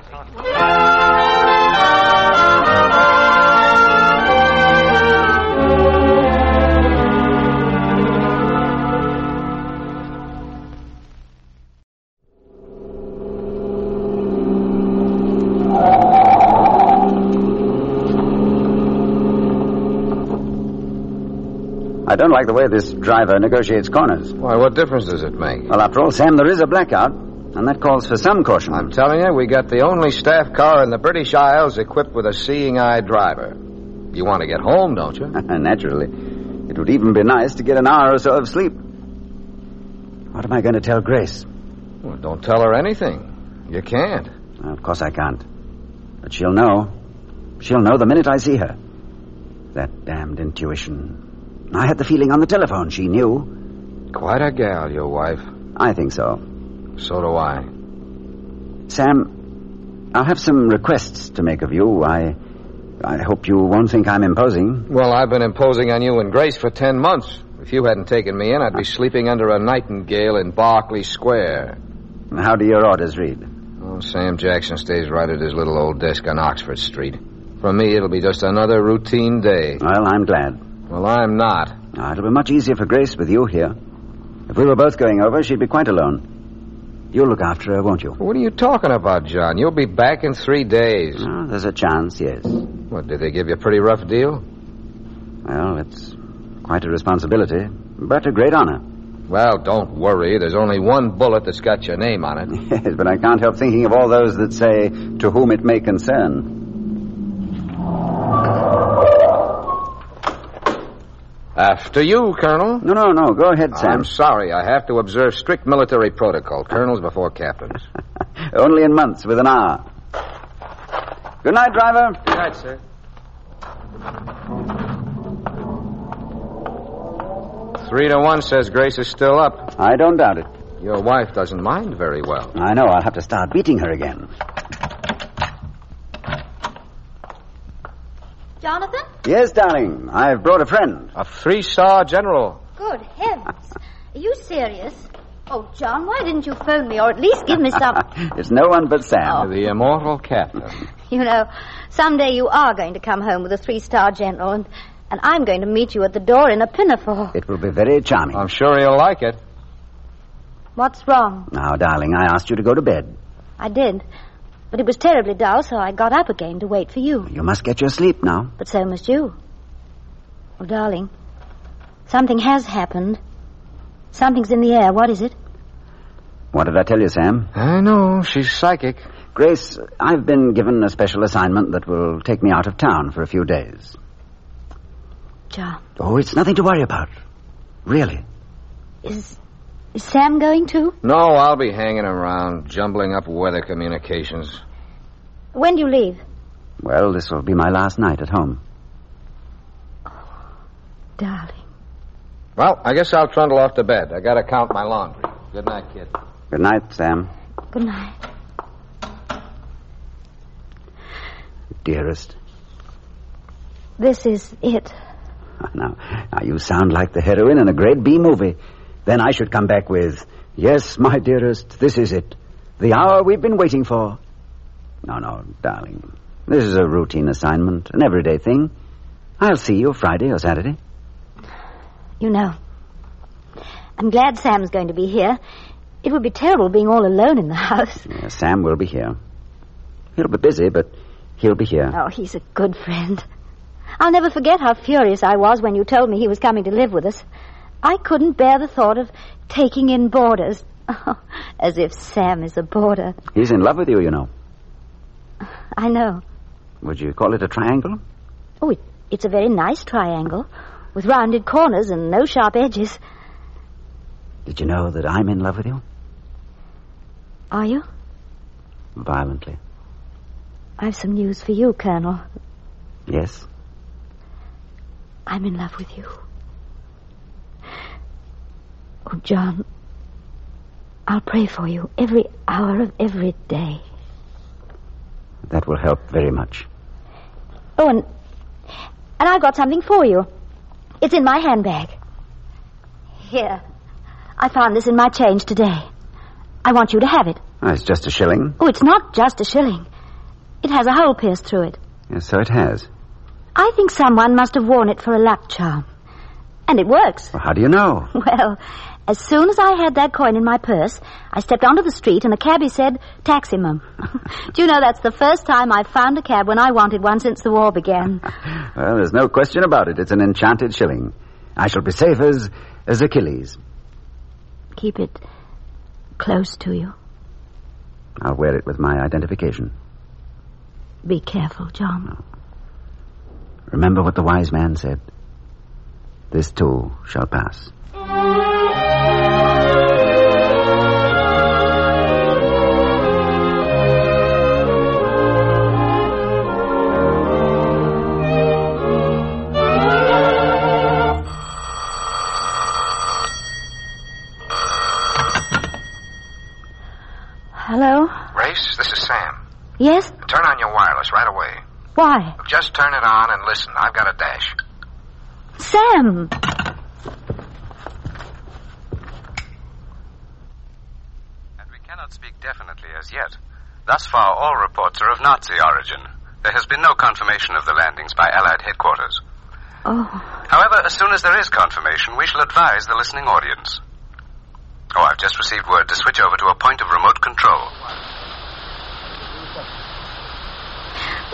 I don't like the way this driver negotiates corners. Why, what difference does it make? Well, after all, Sam, there is a blackout, and that calls for some caution. I'm telling you, we got the only staff car in the British Isles equipped with a seeing-eye driver. You want to get home, don't you? Naturally. It would even be nice to get an hour or so of sleep. What am I going to tell Grace? Well, don't tell her anything. You can't. Well, of course I can't. But she'll know. She'll know the minute I see her. That damned intuition. I had the feeling on the telephone she knew. Quite a gal, your wife. I think so. So do I. Sam, I'll have some requests to make of you. I hope you won't think I'm imposing. Well, I've been imposing on you and Grace for 10 months. If you hadn't taken me in, I'd be sleeping under a nightingale in Berkeley Square. How do your orders read? Oh, Sam Jackson stays right at his little old desk on Oxford Street. For me, it'll be just another routine day. Well, I'm glad. Well, I'm not. It'll be much easier for Grace with you here. If we were both going over, she'd be quite alone. You'll look after her, won't you? What are you talking about, John? You'll be back in 3 days. Oh, there's a chance, yes. What, did they give you a pretty rough deal? Well, it's quite a responsibility, but a great honor. Well, don't worry. There's only one bullet that's got your name on it. Yes, but I can't help thinking of all those that say, to whom it may concern. After you, Colonel. No. Go ahead, Sam. I'm sorry. I have to observe strict military protocol. Colonels before captains. Only in months with an hour. Good night, driver. Good night, sir. 3-1 says Grace is still up. I don't doubt it. Your wife doesn't mind very well. I know. I'll have to start beating her again. Jonathan? Yes, darling. I've brought a friend. A 3-star general. Good heavens. Are you serious? Oh, John, why didn't you phone me or at least give me some... It's no one but Sam. The immortal captain. You know, someday you are going to come home with a 3-star general, and I'm going to meet you at the door in a pinafore. It will be very charming. I'm sure he'll like it. What's wrong? Now, darling, I asked you to go to bed. I did. But it was terribly dull, so I got up again to wait for you. You must get your sleep now. But so must you. Oh, darling, something has happened. Something's in the air. What is it? What did I tell you, Sam? I know. She's psychic. Grace, I've been given a special assignment that will take me out of town for a few days. John. Oh, it's nothing to worry about. Really. Is Sam going too? No, I'll be hanging around, jumbling up weather communications. When do you leave? Well, this will be my last night at home. Oh, darling. Well, I guess I'll trundle off to bed. I gotta count my laundry. Good night, kid. Good night, Sam. Good night. Dearest. This is it. Now, you sound like the heroine in a great B movie. Then I should come back with, yes, my dearest, this is it. The hour we've been waiting for. No, darling. This is a routine assignment, an everyday thing. I'll see you Friday or Saturday. You know, I'm glad Sam's going to be here. It would be terrible being all alone in the house. Yeah, Sam will be here. He'll be busy, but he'll be here. Oh, he's a good friend. I'll never forget how furious I was when you told me he was coming to live with us. I couldn't bear the thought of taking in boarders. Oh, as if Sam is a boarder. He's in love with you, you know. I know. Would you call it a triangle? Oh, it's a very nice triangle, with rounded corners and no sharp edges. Did you know that I'm in love with you? Are you? Violently. I've some news for you, Colonel. Yes? I'm in love with you. Oh, John, I'll pray for you every hour of every day. That will help very much. Oh, and I've got something for you. It's in my handbag. Here. I found this in my change today. I want you to have it. Oh, it's just a shilling. Oh, it's not just a shilling. It has a hole pierced through it. Yes, so it has. I think someone must have worn it for a luck charm. And it works. Well, how do you know? Well, as soon as I had that coin in my purse, I stepped onto the street and a cabbie said, "Taxi, Mum." Do you know that's the first time I've found a cab when I wanted one since the war began? Well, there's no question about it. It's an enchanted shilling. I shall be safe as Achilles. Keep it close to you. I'll wear it with my identification. Be careful, John. Remember what the wise man said. This too shall pass. Hello? Grace, this is Sam. Yes? Turn on your wireless right away. Why? Just turn it on and listen. I've got a dash. Sam! cannot speak definitely as yet. Thus far, all reports are of Nazi origin. There has been no confirmation of the landings by Allied headquarters. Oh. However, as soon as there is confirmation, we shall advise the listening audience. Oh, I've just received word to switch over to a point of remote control.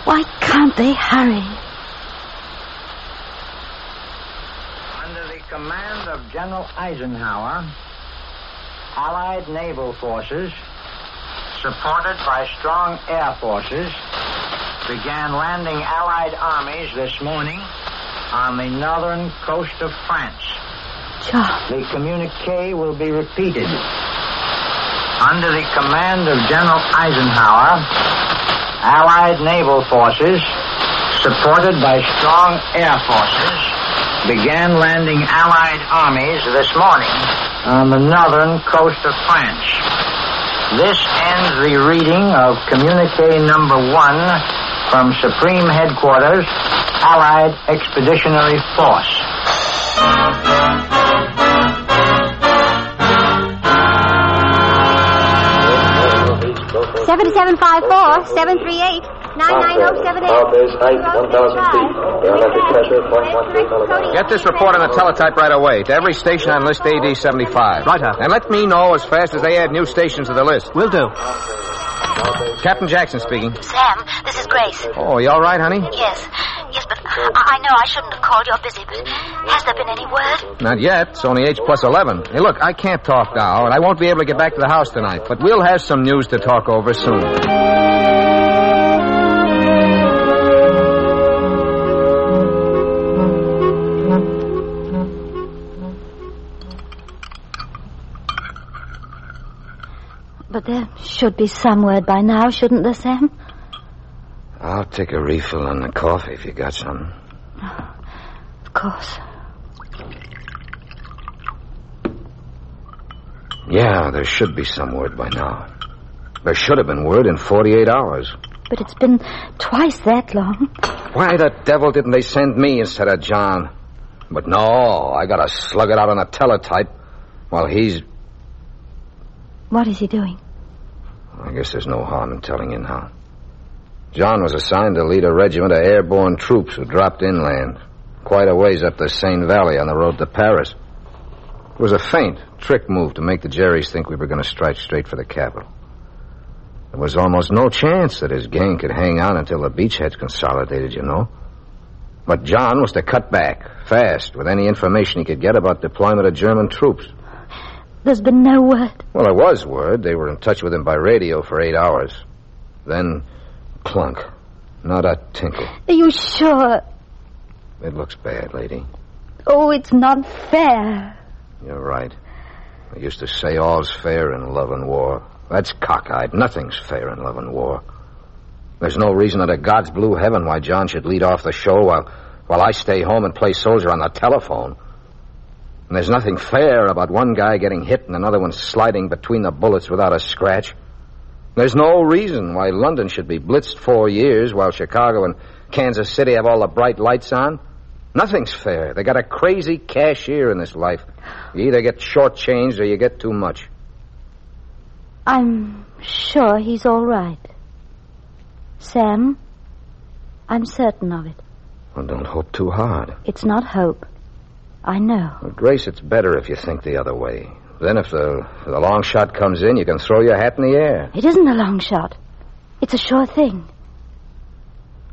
Why can't they hurry? Under the command of General Eisenhower, Allied naval forces, supported by strong air forces, began landing Allied armies this morning on the northern coast of France. John. The communique will be repeated. Under the command of General Eisenhower, Allied naval forces, supported by strong air forces, began landing Allied armies this morning on the northern coast of France. This ends the reading of communique number 1 from Supreme Headquarters, Allied Expeditionary Force. 7754, 738, 99078. height 1,000 feet. Barometric pressure 0.13 millimeters. Get this report on the teletype right away to every station on list AD 75. Right, And let me know as fast as they add new stations to the list. Will do. Captain Jackson speaking. Sam, this is Grace. Oh, you all right, honey? Yes, but I know I shouldn't have called. You're busy, but has there been any word? Not yet. It's only H+11. Hey, look, I can't talk now, and I won't be able to get back to the house tonight, but we'll have some news to talk over soon. But there should be some word by now, shouldn't there, Sam? I'll take a refill on the coffee if you got some. Of course. Yeah, there should be some word by now. There should have been word in 48 hours. But it's been twice that long. Why the devil didn't they send me instead of John? But no, I gotta slug it out on a teletype while he's... What is he doing? I guess there's no harm in telling you now. John was assigned to lead a regiment of airborne troops who dropped inland, quite a ways up the Seine Valley on the road to Paris. It was a feint, trick move to make the Jerrys think we were going to strike straight for the capital. There was almost no chance that his gang could hang on until the beachheads consolidated, you know. But John was to cut back, fast, with any information he could get about deployment of German troops. There's been no word. Well, there was word. They were in touch with him by radio for 8 hours. Then, clunk. Not a tinkle. Are you sure? It looks bad, lady. Oh, it's not fair. You're right. I used to say all's fair in love and war. That's cockeyed. Nothing's fair in love and war. There's no reason under God's blue heaven why John should lead off the show while I stay home and play soldier on the telephone. And there's nothing fair about one guy getting hit and another one sliding between the bullets without a scratch. There's no reason why London should be blitzed 4 years while Chicago and Kansas City have all the bright lights on. Nothing's fair. They got a crazy cashier in this life. You either get shortchanged or you get too much. I'm sure he's all right. Sam, I'm certain of it. Well, don't hope too hard. It's not hope. I know. Well, Grace, it's better if you think the other way. Then if the long shot comes in, you can throw your hat in the air. It isn't a long shot. It's a sure thing.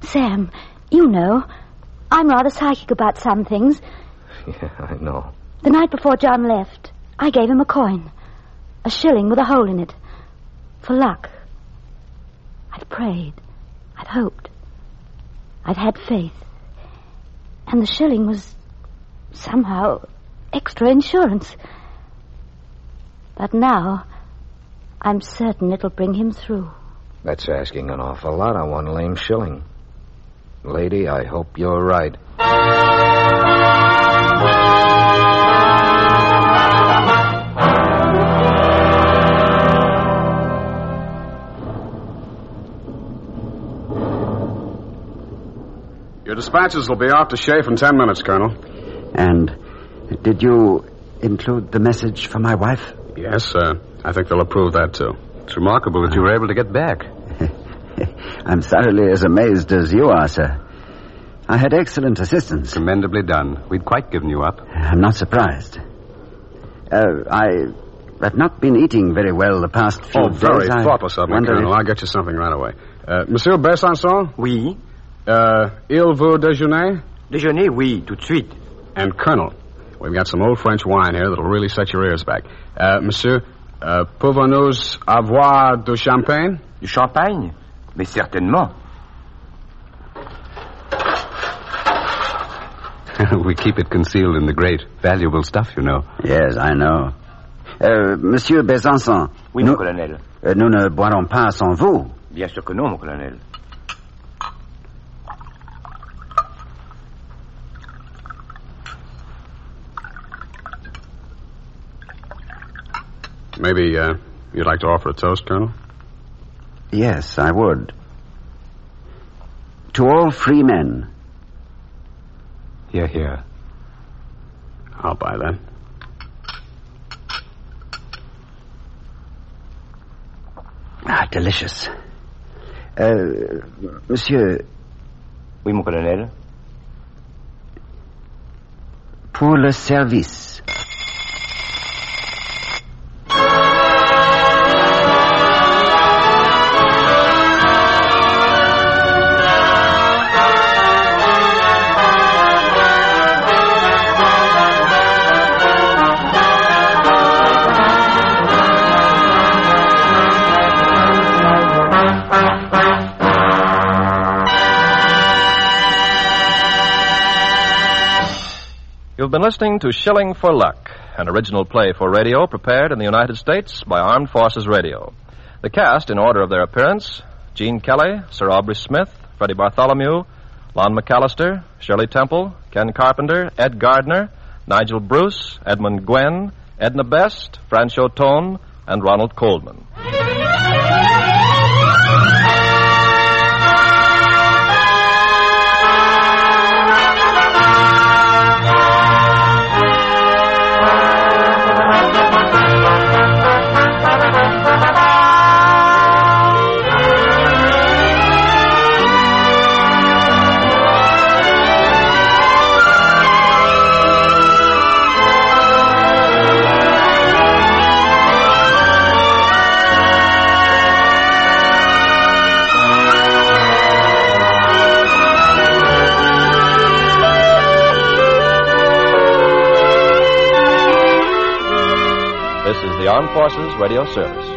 Sam, you know, I'm rather psychic about some things. Yeah, I know. The night before John left, I gave him a coin. A shilling with a hole in it. For luck. I'd prayed. I'd hoped. I'd had faith. And the shilling was somehow extra insurance. But now, I'm certain it'll bring him through. That's asking an awful lot on one lame shilling. Lady, I hope you're right. Your dispatches will be off to Schaeff in 10 minutes, Colonel. And did you include the message for my wife? Yes, I think they'll approve that, too. It's remarkable that you were able to get back. I'm thoroughly as amazed as you are, sir. I had excellent assistance. Commendably done. We'd quite given you up. I'm not surprised. I have not been eating very well the past few days. Very thoughtless of me, Colonel. I'll get you something right away. Monsieur Besançon? Oui. Il veut déjeuner? Déjeuner, oui, tout de suite. And Colonel, we've got some old French wine here that'll really set your ears back. Monsieur, pouvons-nous avoir du champagne? Du champagne? Mais certainement. We keep it concealed in the grate. Valuable stuff, you know. Yes, I know. Monsieur Besançon. Oui, mon colonel. Nous ne boirons pas sans vous. Bien sûr que non, mon colonel. Maybe you'd like to offer a toast, Colonel? Yes, I would. To all free men. Hear, hear. I'll buy that. Delicious. Monsieur. Oui, mon colonel. Pour le service. You've been listening to Shilling for Luck, an original play for radio prepared in the United States by Armed Forces Radio. The cast, in order of their appearance: Gene Kelly, Sir Aubrey Smith, Freddie Bartholomew, Lon McAllister, Shirley Temple, Ken Carpenter, Ed Gardner, Nigel Bruce, Edmund Gwen, Edna Best, Francho Tone, and Ronald Coleman. This is the Armed Forces Radio Service.